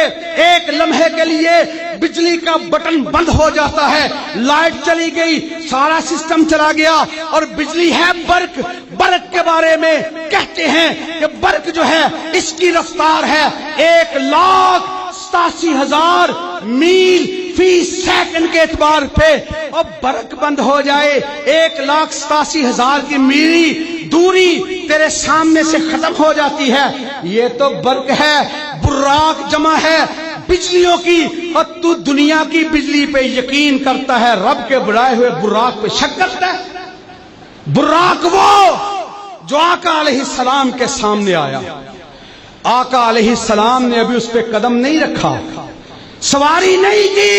1 لمحے کے لیے بجلی کا بٹن بند ہو جاتا ہے، لائٹ چلی گئی، سارا سسٹم چلا گیا، اور بجلی ہے برق۔ برق کے بارے میں کہتے ہیں کہ برق جو ہے اس کی رفتار ہے 1,87,000 میل فی سیکنڈ کے اعتبار پہ، اور برق بند ہو جائے 1,87,000 کی میری دوری تیرے سامنے سے ختم ہو جاتی ہے۔ یہ تو برق ہے، براق جمع ہے بجلیوں کی، اور تو دنیا کی بجلی پہ یقین کرتا ہے، رب کے بڑھائے ہوئے براق پہ شک کرتا ہے۔ براق وہ جو آقا علیہ السلام کے سامنے آیا، آقا علیہ السلام نے ابھی اس پہ قدم نہیں رکھا، سواری نہیں کی،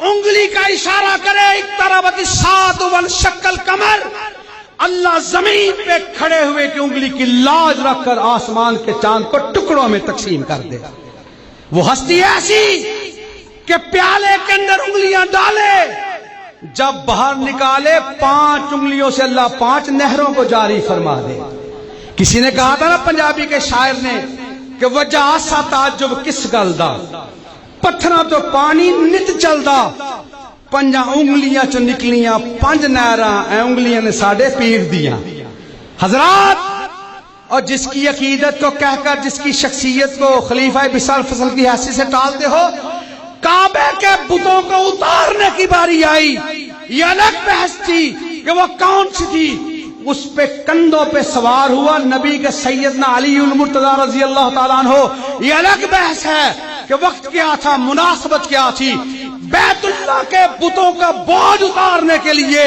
انگلی کا اشارہ کرے اقتربت الساعۃ وانشق القمر، اللہ زمین پہ کھڑے ہوئے کہ انگلی کی لاج رکھ کر آسمان کے چاند کو ٹکڑوں میں تقسیم کر دے. وہ ہستی ایسی کہ پیالے کے اندر انگلیاں ڈالے، جب باہر نکالے 5 انگلیوں سے اللہ 5 نہروں کو جاری فرما دے. کسی نے کہا تھا نا پنجابی کے شاعر نے کہ وجہ سا تعجب کس گل دا، پتھراں تو پانی نت چلدا، 5 انگلیاں چ نکلیاں 5 نہراں، اے انگلیاں نے ساڈے پیر دیاں. حضرات، اور جس کی عقیدت کو کہہ کر جس کی شخصیت کو خلیفہ بسال فصل کی حیثیت سے ٹالتے ہو، کعبے کے بتوں کو اتارنے کی باری آئی، یہ الگ بحث تھی کہ وہ کون سی تھی. اس پہ کندھوں پہ سوار ہوا نبی کے سیدنا علی المرتضی رضی اللہ تعالیٰ عنہ، یہ الگ بحث ہے کہ وقت کیا تھا، مناسبت کیا تھی. بیت اللہ کے بتوں کا بوجھ اتارنے کے لیے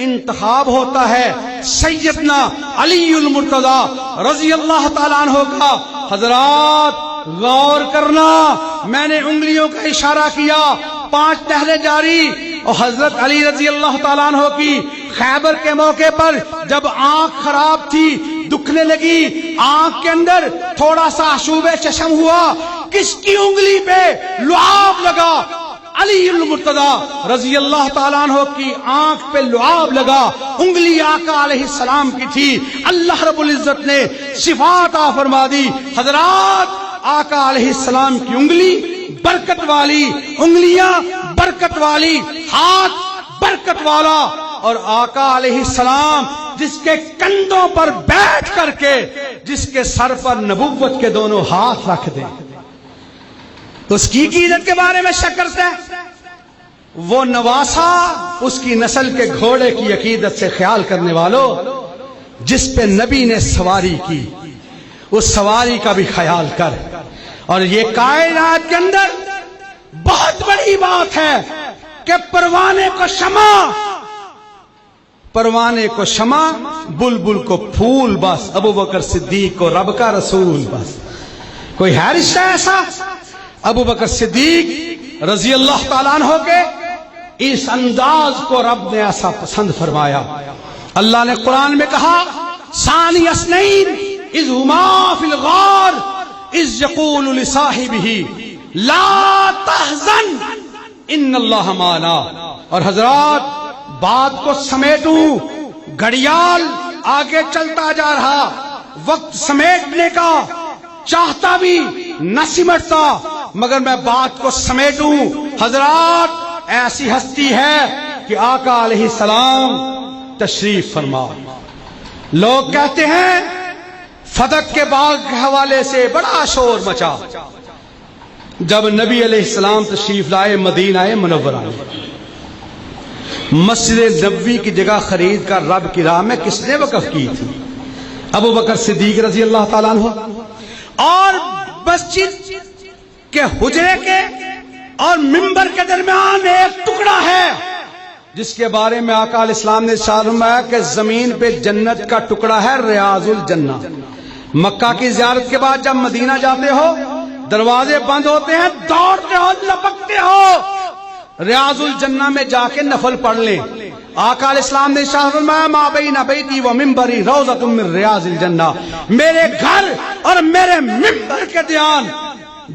انتخاب ہوتا ہے سیدنا علی المرتضی رضی اللہ تعالیٰ عنہ کا. حضرات غور کرنا، میں نے انگلیوں کا اشارہ کیا، 5 نہریں جاری. اور حضرت علی رضی اللہ تعالیٰ عنہ کی خیبر کے موقع پر جب آنکھ خراب تھی، دکھنے لگی، آنکھ کے اندر تھوڑا سا آشوب چشم ہوا، کس کی انگلی پہ لعاب لگا؟ علی المرتضی رضی اللہ تعالیٰ عنہ کی آنکھ پہ لعاب لگا. انگلی آقا علیہ السلام کی تھی، اللہ رب العزت نے شفا عطا فرما دی. حضرات، آقا علیہ السلام کی انگلی برکت والی، انگلیاں برکت والی، ہاتھ برکت والا، اور آقا علیہ السلام جس کے کندھوں پر بیٹھ کر کے جس کے سر پر نبوت کے دونوں ہاتھ رکھ دیں تو اس کی عقیدت کے بارے میں شک کرتے ہیں. وہ نواسا اس کی نسل کے گھوڑے کی عقیدت سے خیال کرنے والوں، جس پہ نبی نے سواری کی اس سواری کا بھی خیال کر. اور یہ کائنات کے اندر بہت بڑی بات ہے کہ پروانے کو شمع، بلبل کو پھول، بس ابو بکر صدیق کو رب کا رسول. بس کوئی ہے رشتہ ایسا؟ ابو بکر صدیق رضی اللہ تعالیٰ عنہ کے اس انداز کو رب نے ایسا پسند فرمایا. اللہ نے قرآن میں کہا، ثانی اثنین اذ ہما فی الغار اذ یقول لصاحبہ لا تحزن ان اللہ معنا. اور حضرات، بات کو سمیٹوں، گھڑیال آگے چلتا جا رہا، وقت سمیٹنے کا چاہتا بھی نہ سمٹتا، مگر میں بات کو سمیٹوں. حضرات، ایسی ہستی ہے کہ آقا علیہ السلام تشریف فرما. لوگ کہتے ہیں فتح کے باغ کے حوالے سے بڑا شور مچا جب نبی علیہ السلام تشریف لائے مدینہ منورہ میں. مسجد نبوی کی جگہ خرید کر رب کی راہ میں کس نے وقف کی تھی؟ ابو بکر صدیق رضی اللہ تعالیٰ عنہ. اور مسجد کے حجرے کے اور منبر کے درمیان ایک ٹکڑا ہے جس کے بارے میں آقا علیہ السلام نے ارشاد فرمایا کہ زمین پہ جنت کا ٹکڑا ہے، ریاض الجنہ. مکہ کی زیارت کے بعد جب مدینہ جاتے ہو، دروازے بند ہوتے ہیں، دوڑتے ہو، لپکتے ہو، ریاض الجنہ میں جا کے نفل پڑھ لیں. آقا علیہ السلام نے ارشاد فرمایا ما بین بیتی و منبری روضۃ من ریاض الجنہ، میرے گھر اور میرے منبر کے درمیان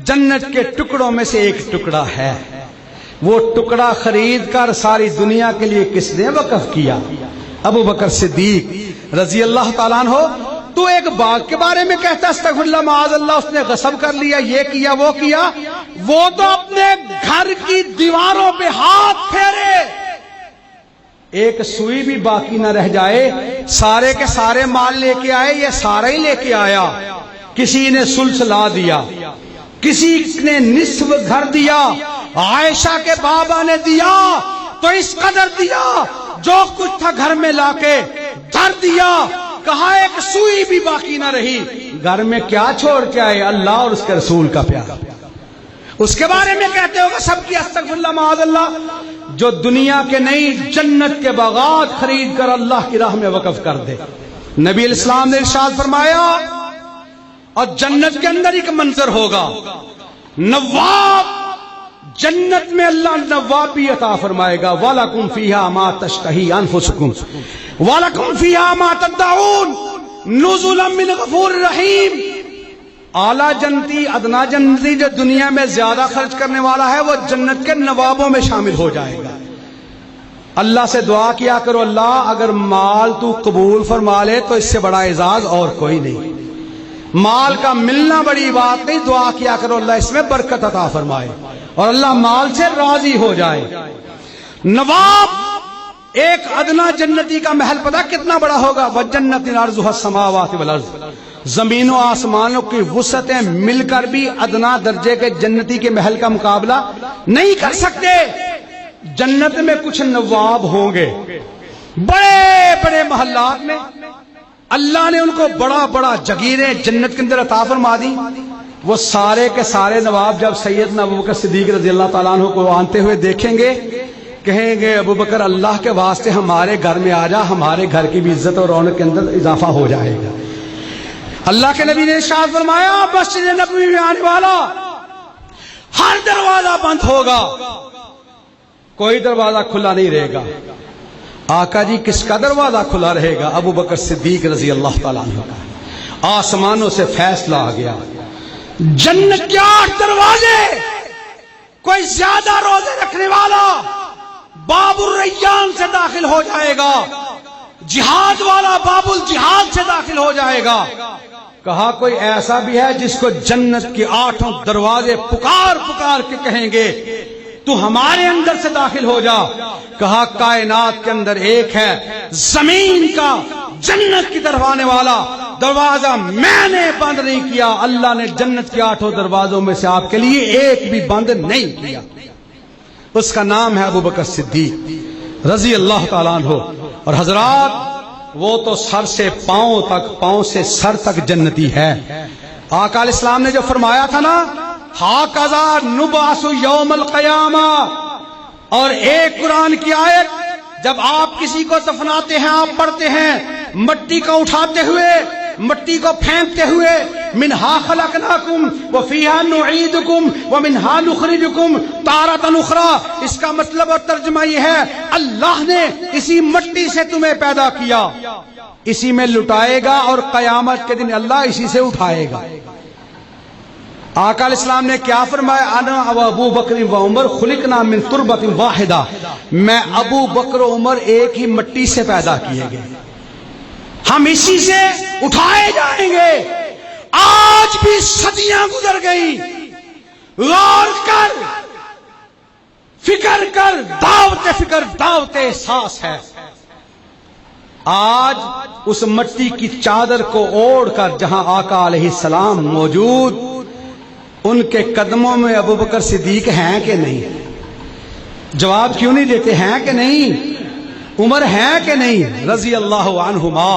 جنت کے ٹکڑوں میں سے ایک ٹکڑا ہے. وہ ٹکڑا خرید کر ساری دنیا کے لیے کس نے وقف کیا؟ ابو بکر صدیق رضی اللہ تعالیٰ عنہ. تو ایک باغ کے بارے میں کہتا استغفر اللہ معاذ اللہ، اس نے غصب کر لیا، یہ کیا وہ کیا. وہ تو اپنے گھر کی دیواروں پہ ہاتھ پھیرے، ایک سوئی بھی باقی نہ رہ جائے. سارے کے سارے مال لے کے آئے، یہ سارا ہی لے کے آیا. کسی نے سلس لا دیا، کسی نے نصف گھر دیا، عائشہ کے بابا نے دیا تو اس قدر دیا، جو کچھ تھا گھر میں لا کے دھر دیا. کہا ایک سوئی بھی باقی نہ رہی. گھر میں کیا چھوڑ کے آئے؟ اللہ اور اس کے رسول کا پیار. اس کے بارے میں کہتے ہوگا سب کی استغفر اللہ معاذ اللہ. جو دنیا کے نہیں جنت کے باغات خرید کر اللہ کی راہ میں وقف کر دے. نبی علیہ السلام نے ارشاد فرمایا، اور جنت کے اندر ایک منظر ہوگا، نواب جنت میں اللہ نوابی عطا فرمائے گا. وَلَكُمْ فِيهَا مَا تَشْتَهِي أَنفُسُكُمْ وَلَكُمْ فِيهَا مَا تَدَّعُونَ نُزُلًا مِّنْ غَفُورٍ رَحِيمٍ. اعلیٰ جنتی ادنا جنتی جو دنیا میں زیادہ خرچ کرنے والا ہے وہ جنت کے نوابوں میں شامل ہو جائے گا. اللہ سے دعا کیا کرو اللہ اگر مال تو قبول فرما لے تو اس سے بڑا اعزاز اور کوئی نہیں. مال کا ملنا بڑی بات نہیں, دعا کیا کرو اللہ اس میں برکت عطا فرمائے اور اللہ مال سے راضی ہو جائے. نواب ایک ادنا جنتی کا محل پتہ کتنا بڑا ہوگا؟ وَجَنَّةٍ عَرْضُهَا السَّمَاوَاتُ وَالْأَرْضُ. زمین و آسمانوں کی وسعتیں مل کر بھی ادنا درجے کے جنتی کے محل کا مقابلہ نہیں کر سکتے. جنت میں کچھ نواب ہوں گے بڑے بڑے محلات میں, اللہ نے ان کو بڑا بڑا جگیریں جنت کے اندر عطا فرما دی. وہ سارے کے سارے نواب جب سیدنا ابوبکر صدیق رضی اللہ تعالیٰ عنہ کو آتے ہوئے دیکھیں گے کہیں گے ابوبکر اللہ کے واسطے ہمارے گھر میں آ جا, ہمارے گھر کی بھی عزت اور رونق کے اندر اضافہ ہو جائے گا. اللہ کے نبی نے ارشاد فرمایا مسجد نبوی میں آنے والا ہر دروازہ بند ہوگا, کوئی دروازہ کھلا نہیں رہے گا. آقا جی کس کا دروازہ کھلا رہے گا؟ ابو بکر صدیق رضی اللہ تعالیٰ عنہ کا. آسمانوں سے فیصلہ آ گیا, جنت کے 8 دروازے, کوئی زیادہ روزے رکھنے والا باب الریان سے داخل ہو جائے گا, جہاد والا باب الجہاد سے داخل ہو جائے گا. کہا کوئی ایسا بھی ہے جس کو جنت کے 8 دروازے پکار پکار کے کہیں گے تو ہمارے اندر سے داخل ہو جا؟ کہا کائنات کے اندر ایک ہے, زمین کا جنت کی طرف آنے والا دروازہ میں نے بند نہیں کیا, اللہ نے جنت کے 8 دروازوں میں سے آپ کے لیے ایک بھی بند نہیں کیا. اس کا نام ہے ابو بکر صدیق رضی اللہ تعالیٰ عنہ. اور حضرات وہ تو سر سے پاؤں تک, پاؤں سے سر تک جنتی ہے. آقا علیہ السلام نے جو فرمایا تھا نا ہَكَذَا نُبْعَثُ يَوْمَ الْقِيَامَةِ, اور ایک قرآن کی آیت جب آپ کسی کو دفناتے ہیں آپ پڑھتے ہیں مٹی کو اٹھاتے ہوئے, مٹی کو پھینکتے ہوئے مِنْهَا خَلَقْنَاكُمْ وَفِيهَا نُعِيدُكُمْ وَمِنْهَا نُخْرِجُكُمْ تَارَةً أُخْرَى. اس کا مطلب اور ترجمہ یہ ہے اللہ نے اسی مٹی سے تمہیں پیدا کیا, اسی میں لٹائے گا اور قیامت کے دن اللہ اسی سے اٹھائے گا. آقا علیہ السلام نے کیا فرمایا؟ انا ابو بکر و عمر خلقنا من تربۃ واحدہ, میں ابو بکر و عمر ایک ہی مٹی سے پیدا کیے گئے, ہم اسی سے اٹھائے جائیں گے. آج بھی صدیاں گزر گئی, غور کر, فکر کر, دعوت فکر دعوت احساس ہے. آج اس مٹی کی چادر کو اوڑھ کر جہاں آقا علیہ السلام موجود, ان کے قدموں میں ابو بکر صدیق ہیں کہ نہیں؟ جواب کیوں نہیں دیتے؟ ہیں کہ نہیں؟ عمر ہیں کہ نہیں رضی اللہ عنہما؟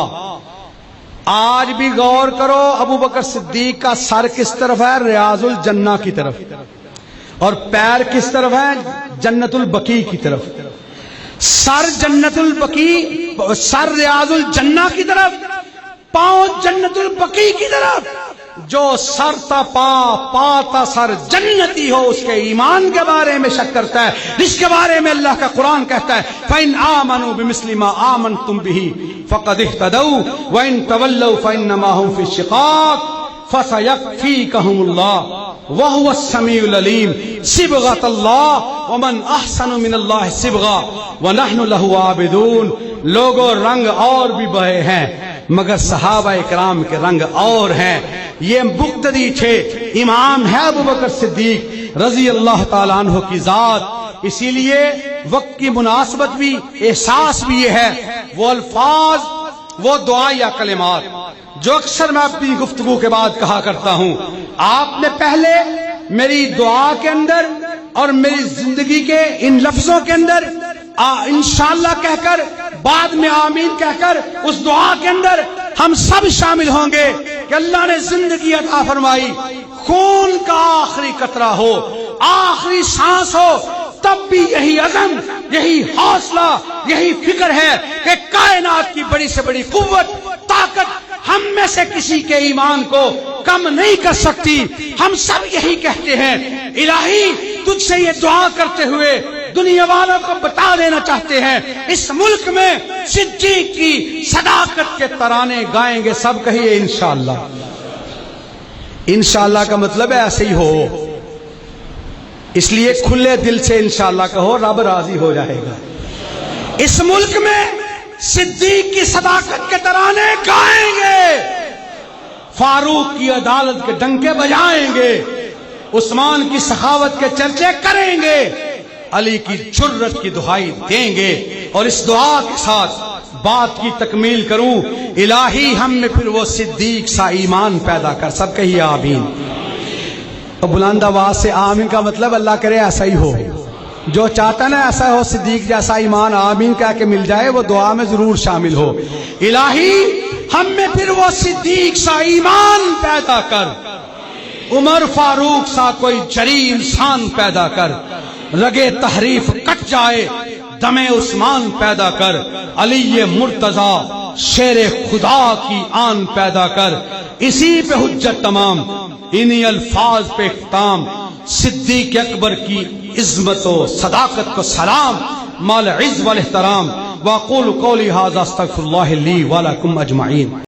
آج بھی غور کرو, ابو بکر صدیق کا سر کس طرف ہے؟ ریاض الجنہ کی طرف, اور پیر کس طرف ہے؟ جنت البقیع کی طرف. سر جنت البقیع, سر ریاض الجنہ کی طرف, پاؤں جنت البقیع کی طرف. جو سر تا پا تا سر جنتی ہو اس کے ایمان کے بارے میں شک کرتا ہے, جس کے بارے میں اللہ کا قرآن کہتا ہے فَإِنْ آمَنُوا بِمِثْلِ مَا آمَنْتُمْ بِهِ فَقَدِ اهْتَدَوْا وَإِنْ تَوَلَّوْا فَإِنَّمَا هُمْ فِي الشِّقَاقِ فَسَيَكْفِيكَهُمُ اللَّهُ وَهُوَ السَّمِيعُ الْعَلِيمُ صِبْغَةَ اللَّهِ وَمَنْ أَحْسَنُ مِنَ اللَّهِ صِبْغَةً وَنَحْنُ لَهُ عَابِدُونَ. لوگوں رنگ اور بھی بہے ہیں مگر صحابہ اکرام کے رنگ اور ہیں. یہ مقتدی تھے, امام ہے ابو بکر صدیق رضی اللہ تعالیٰ عنہ کی ذات. اسی لیے وقت کی مناسبت بھی, احساس بھی یہ ہے, وہ الفاظ, وہ دعا یا کلمات جو اکثر میں اپنی گفتگو کے بعد کہا کرتا ہوں, آپ نے پہلے میری دعا کے اندر اور میری زندگی کے ان لفظوں کے اندر انشاءاللہ کہہ کر, بعد میں آمین کہہ کر, اس دعا کے اندر ہم سب شامل ہوں گے کہ اللہ نے زندگی عطا فرمائی, خون کا آخری قطرہ ہو, آخری سانس ہو, تب بھی یہی عزم, یہی حوصلہ, یہی فکر ہے کہ کائنات کی بڑی سے بڑی قوت, طاقت ہم میں سے کسی کے ایمان کو کم نہیں کر سکتی. ہم سب یہی کہتے ہیں الہی تجھ سے یہ دعا کرتے ہوئے دنیا والوں کو بتا دینا چاہتے ہیں، اس ملک میں صدیق کی صداقت کے ترانے گائیں گے، سب کہیے انشاءاللہ۔ انشاءاللہ کا مطلب ہے ایسے ہی ہو، اس لیے کھلے دل سے انشاءاللہ کہو، رب راضی ہو جائے گا۔ اس ملک میں صدیق کی صداقت کے ترانے گائیں گے، فاروق کی عدالت کے ڈنکے بجائیں گے، عثمان کی سخاوت کے چرچے کریں گے، علی کی جرت کی دہائی دیں گے۔ اور اس دعا کے ساتھ بات کی تکمیل کروں، الہی ہم میں پھر وہ صدیق سا ایمان پیدا کر، سب کہیے آمین۔ اور بلند آواز سے آمین کا مطلب اللہ کرے ایسا ہی ہو، جو چاہتا نا ایسا ہو صدیق جیسا ایمان، آمین کہہ کے مل جائے، وہ دعا میں ضرور شامل ہو۔ الہی ہم میں پھر وہ صدیق سا ایمان پیدا کر، عمر فاروق سا کوئی جری انسان پیدا کر، رگے تحریف کٹ جائے دم عثمان پیدا کر، علی مرتضی شیر خدا کی آن پیدا کر، اسی پہ حجت تمام، انہی الفاظ پہ اختتام، صدیق اکبر کی عظمت و صداقت کو سلام، مال عز والاحترام، واقول قولی ھذا استغفر اللہ لی ولکم اجمعین۔